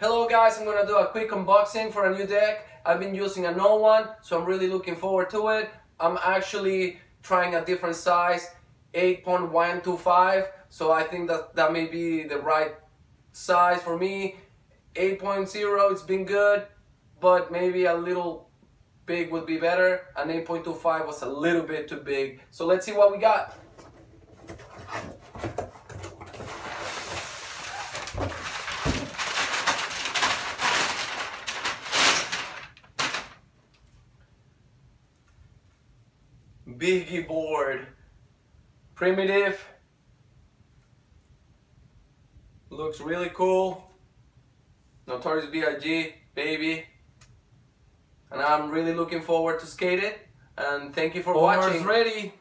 Hello guys, I'm gonna do a quick unboxing for a new deck. I've been using an old one, so I'm really looking forward to it. I'm actually trying a different size, 8.125, so I think that may be the right size for me. 8.0, it's been good, but maybe a little big would be better, and 8.25 was a little bit too big. So let's see what we got. Biggie board, Primitive, looks really cool. Notorious B.I.G. baby, and I'm really looking forward to skate it. And thank you for watching. Ready.